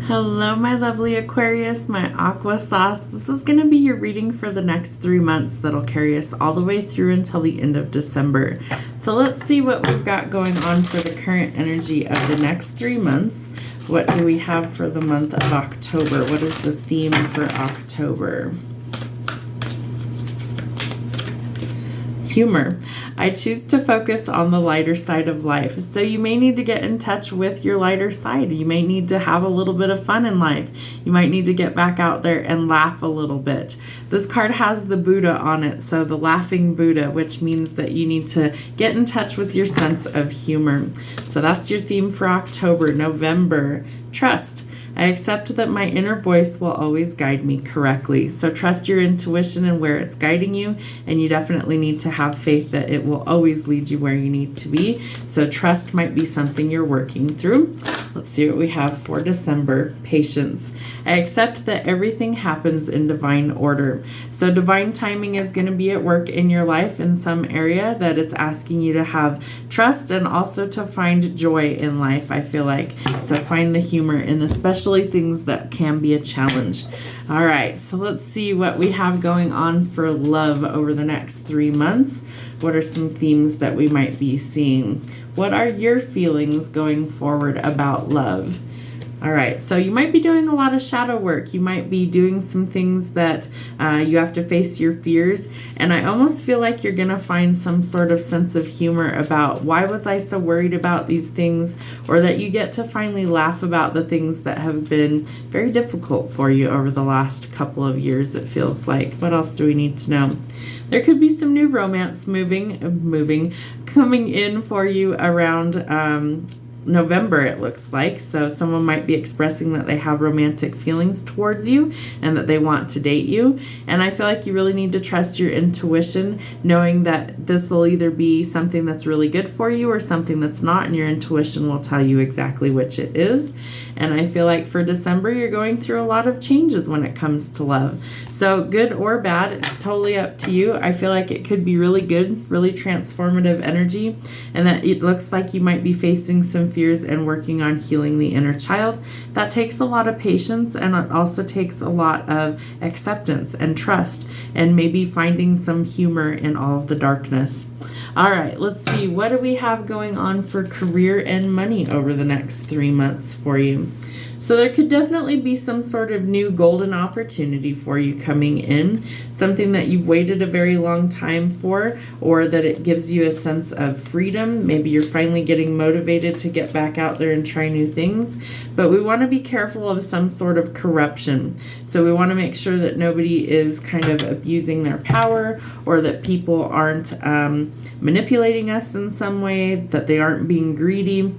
Hello, my lovely Aquarius, my aqua sauce. This is going to be your reading for the next 3 months that'll carry us all the way through until the end of December. So let's see what we've got going on for the current energy of the next 3 months. What do we have for the month of October? What is the theme for October? Humor. I choose to focus on the lighter side of life. So you may need to get in touch with your lighter side. You may need to have a little bit of fun in life. You might need to get back out there and laugh a little bit. This card has the Buddha on it, so the laughing Buddha, which means that you need to get in touch with your sense of humor. So that's your theme for October. November, trust. I accept that my inner voice will always guide me correctly. So trust your intuition and where it's guiding you, and you definitely need to have faith that it will always lead you where you need to be. So trust might be something you're working through. Let's see what we have for December. Patience. I accept that everything happens in divine order. So divine timing is going to be at work in your life in some area that it's asking you to have trust and also to find joy in life, I feel like. So find the humor in especially things that can be a challenge. All right, so let's see what we have going on for love over the next 3 months. What are some themes that we might be seeing? What are your feelings going forward about love? All right, so you might be doing a lot of shadow work. You might be doing some things that you have to face your fears. And I almost feel like you're going to find some sort of sense of humor about why was I so worried about these things, or that you get to finally laugh about the things that have been very difficult for you over the last couple of years, it feels like. What else do we need to know? There could be some new romance coming in for you around November, it looks like. So someone might be expressing that they have romantic feelings towards you and that they want to date you. And I feel like you really need to trust your intuition, knowing that this will either be something that's really good for you or something that's not, and your intuition will tell you exactly which it is. And I feel like for December, you're going through a lot of changes when it comes to love. So good or bad, totally up to you. I feel like it could be really good, really transformative energy, and that it looks like you might be facing some fears and working on healing the inner child. That takes a lot of patience, and it also takes a lot of acceptance and trust, and maybe finding some humor in all of the darkness. All right, let's see. What do we have going on for career and money over the next 3 months for you? So there could definitely be some sort of new golden opportunity for you coming in, something that you've waited a very long time for, or that it gives you a sense of freedom. Maybe you're finally getting motivated to get back out there and try new things. But we want to be careful of some sort of corruption. So we want to make sure that nobody is kind of abusing their power, or that people aren't manipulating us in some way, that they aren't being greedy,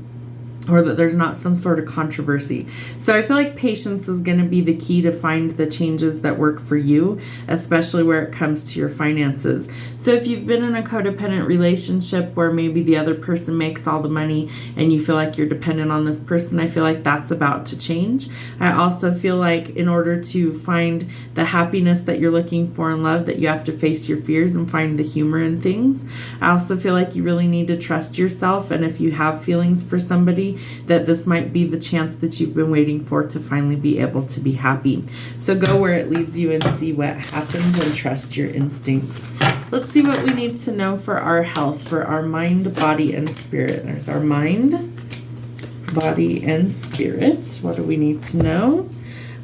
or that there's not some sort of controversy. So I feel like patience is going to be the key to find the changes that work for you, especially where it comes to your finances. So if you've been in a codependent relationship where maybe the other person makes all the money and you feel like you're dependent on this person, I feel like that's about to change. I also feel like in order to find the happiness that you're looking for in love, that you have to face your fears and find the humor in things. I also feel like you really need to trust yourself, and if you have feelings for somebody, that this might be the chance that you've been waiting for to finally be able to be happy. So go where it leads you and see what happens, and trust your instincts. Let's see what we need to know for our health, for our mind, body, and spirit. There's our mind, body, and spirit. What do we need to know?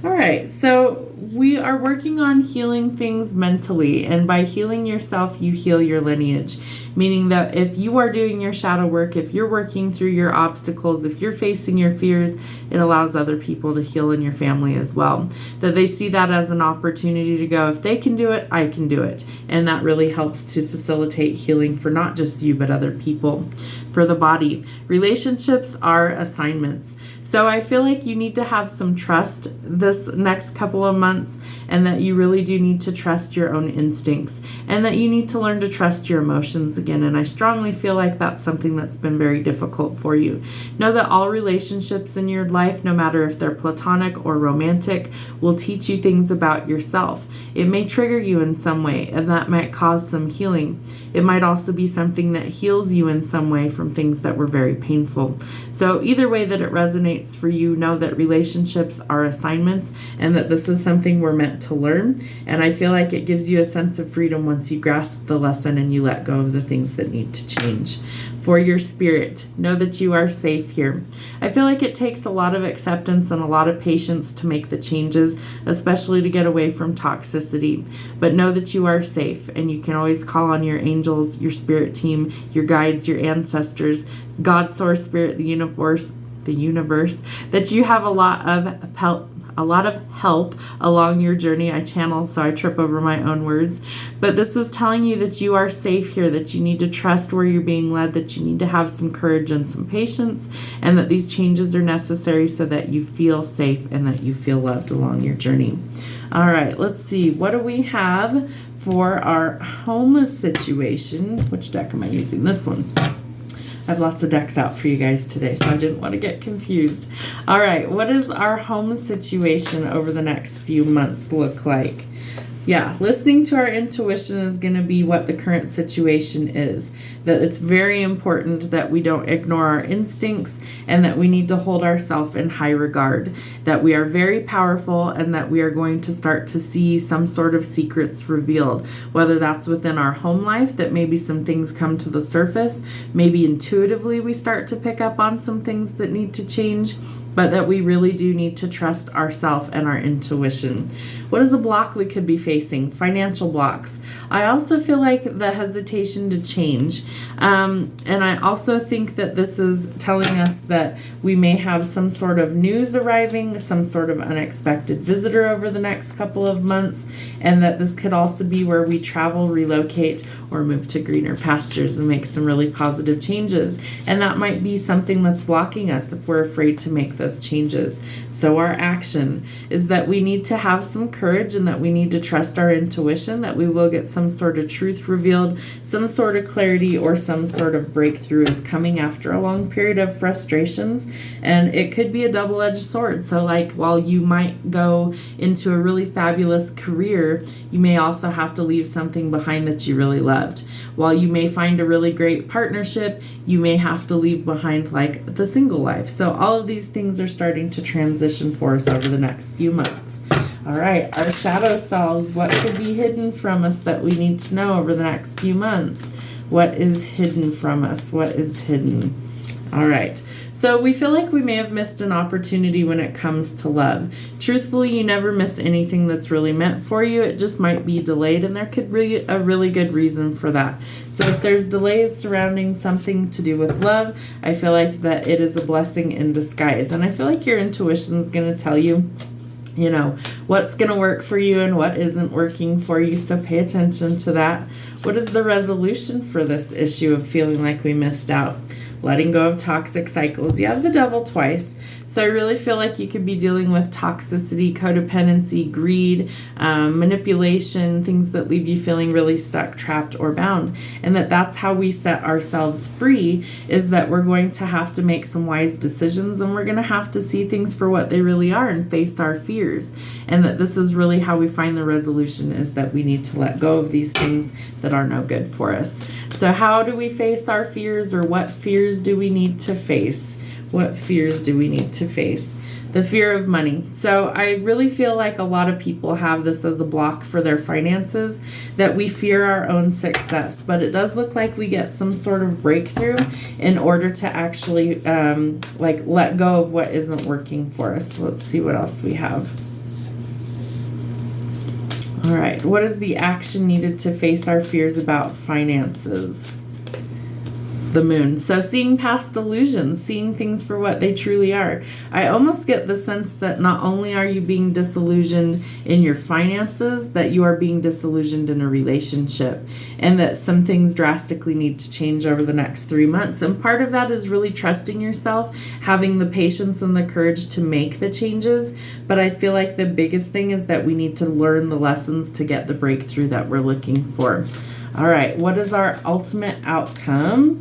All right, so we are working on healing things mentally, and by healing yourself, you heal your lineage. Meaning that if you are doing your shadow work, if you're working through your obstacles, if you're facing your fears, it allows other people to heal in your family as well. That they see that as an opportunity to go, if they can do it, I can do it. And that really helps to facilitate healing for not just you, but other people. For the body, relationships are assignments. So I feel like you need to have some trust this next couple of months, and that you really do need to trust your own instincts, and that you need to learn to trust your emotions again. And I strongly feel like that's something that's been very difficult for you. Know that all relationships in your life, no matter if they're platonic or romantic, will teach you things about yourself. It may trigger you in some way, and that might cause some healing. It might also be something that heals you in some way from things that were very painful. So either way that it resonates resonates for you, know that relationships are assignments and that this is something we're meant to learn. And I feel like it gives you a sense of freedom once you grasp the lesson and you let go of the things that need to change. For your spirit, know that you are safe here. I feel like it takes a lot of acceptance and a lot of patience to make the changes, especially to get away from toxicity. But know that you are safe, and you can always call on your angels, your spirit team, your guides, your ancestors, God, source, spirit, the universe, that you have a lot of help along your journey. I channel, so I trip over my own words. But this is telling you that you are safe here, that you need to trust where you're being led, that you need to have some courage and some patience, and that these changes are necessary so that you feel safe and that you feel loved along your journey. All right, let's see. What do we have for our home situation? Which deck am I using? This one. I have lots of decks out for you guys today, so I didn't want to get confused. All right, what does our home situation over the next few months look like? Yeah, listening to our intuition is going to be what the current situation is. That it's very important that we don't ignore our instincts and that we need to hold ourselves in high regard. That we are very powerful and that we are going to start to see some sort of secrets revealed. Whether that's within our home life, that maybe some things come to the surface. Maybe intuitively we start to pick up on some things that need to change. But that we really do need to trust ourselves and our intuition. What is a block we could be facing? Financial blocks. I also feel like the hesitation to change. And I also think that this is telling us that we may have some sort of news arriving, some sort of unexpected visitor over the next couple of months, and that this could also be where we travel, relocate, or move to greener pastures and make some really positive changes. And that might be something that's blocking us if we're afraid to make those changes. So our action is that we need to have some courage and that we need to trust our intuition, that we will get some sort of truth revealed, some sort of clarity, or some sort of breakthrough is coming after a long period of frustrations. And it could be a double-edged sword. So like while you might go into a really fabulous career, you may also have to leave something behind that you really loved. While you may find a really great partnership, you may have to leave behind like the single life. So all of these things are starting to transition for us over the next few months. All right, our shadow selves, what could be hidden from us that we need to know over the next few months? What is hidden from us? What is hidden? All right. So we feel like we may have missed an opportunity when it comes to love. Truthfully, you never miss anything that's really meant for you. It just might be delayed, and there could be a really good reason for that. So if there's delays surrounding something to do with love, I feel like that it is a blessing in disguise. And I feel like your intuition is going to tell you, you know, what's going to work for you and what isn't working for you. So pay attention to that. What is the resolution for this issue of feeling like we missed out? Letting go of toxic cycles. You have the devil twice. So I really feel like you could be dealing with toxicity, codependency, greed, manipulation, things that leave you feeling really stuck, trapped, or bound. And that's how we set ourselves free, is that we're going to have to make some wise decisions, and we're going to have to see things for what they really are and face our fears. And that this is really how we find the resolution, is that we need to let go of these things that are no good for us. So how do we face our fears, or what fears do we need to face? What fears do we need to face? The fear of money. So I really feel like a lot of people have this as a block for their finances, that we fear our own success. But it does look like we get some sort of breakthrough in order to actually let go of what isn't working for us. So let's see what else we have. All right, what is the action needed to face our fears about finances? The moon. So seeing past illusions, seeing things for what they truly are. I almost get the sense that not only are you being disillusioned in your finances, that you are being disillusioned in a relationship, and that some things drastically need to change over the next 3 months. And part of that is really trusting yourself, having the patience and the courage to make the changes. But I feel like the biggest thing is that we need to learn the lessons to get the breakthrough that we're looking for. All right, what is our ultimate outcome?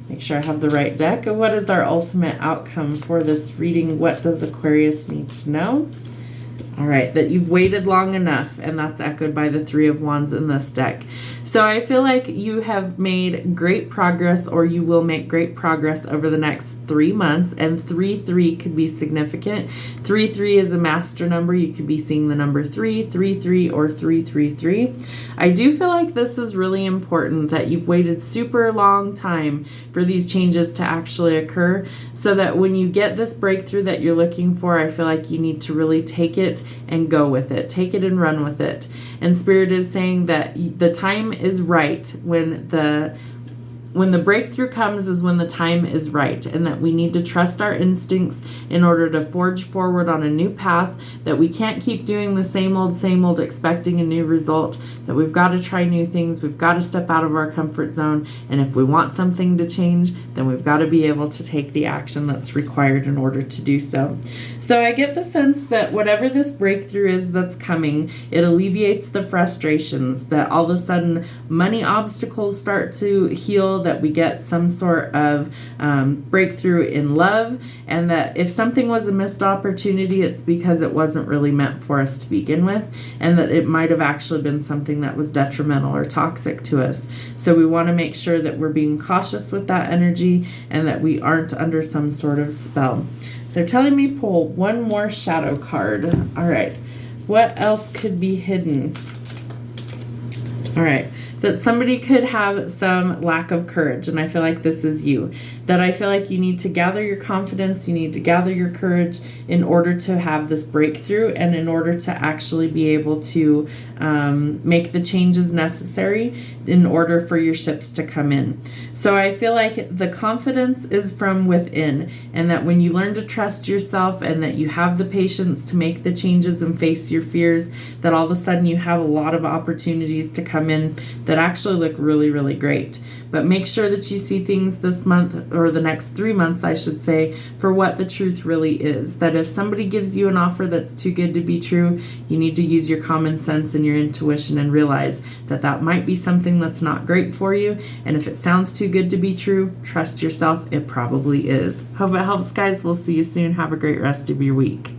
Make sure I have the right deck. And what is our ultimate outcome for this reading? What does Aquarius need to know? All right, that you've waited long enough, and that's echoed by the Three of Wands in this deck. So I feel like you have made great progress, or you will make great progress over the next 3 months, and 3-3 could be significant. 3-3 is a master number. You could be seeing the number 3-3-3 or 3-3-3. I do feel like this is really important, that you've waited super long time for these changes to actually occur, so that when you get this breakthrough that you're looking for, I feel like you need to really take it and go with it. Take it and run with it. And Spirit is saying that the time is right. When the breakthrough comes is when the time is right, and that we need to trust our instincts in order to forge forward on a new path, that we can't keep doing the same old, expecting a new result, that we've got to try new things, we've got to step out of our comfort zone, and if we want something to change, then we've got to be able to take the action that's required in order to do so. So I get the sense that whatever this breakthrough is that's coming, it alleviates the frustrations, that all of a sudden money obstacles start to heal, that we get some sort of breakthrough in love, and that if something was a missed opportunity, it's because it wasn't really meant for us to begin with, and that it might have actually been something that was detrimental or toxic to us. So we want to make sure that we're being cautious with that energy, and that we aren't under some sort of spell. They're telling me pull one more shadow card. All right. What else could be hidden? All right. That somebody could have some lack of courage, and I feel like this is you. That I feel like you need to gather your confidence, you need to gather your courage in order to have this breakthrough, and in order to actually be able to make the changes necessary in order for your ships to come in. So I feel like the confidence is from within, and that when you learn to trust yourself, and that you have the patience to make the changes and face your fears, that all of a sudden you have a lot of opportunities to come in that actually look really, really great. But make sure that you see things this month, or the next 3 months, I should say, for what the truth really is. That if somebody gives you an offer that's too good to be true, you need to use your common sense and your intuition and realize that that might be something that's not great for you. And if it sounds too good to be true, trust yourself, it probably is. Hope it helps, guys. We'll see you soon. Have a great rest of your week.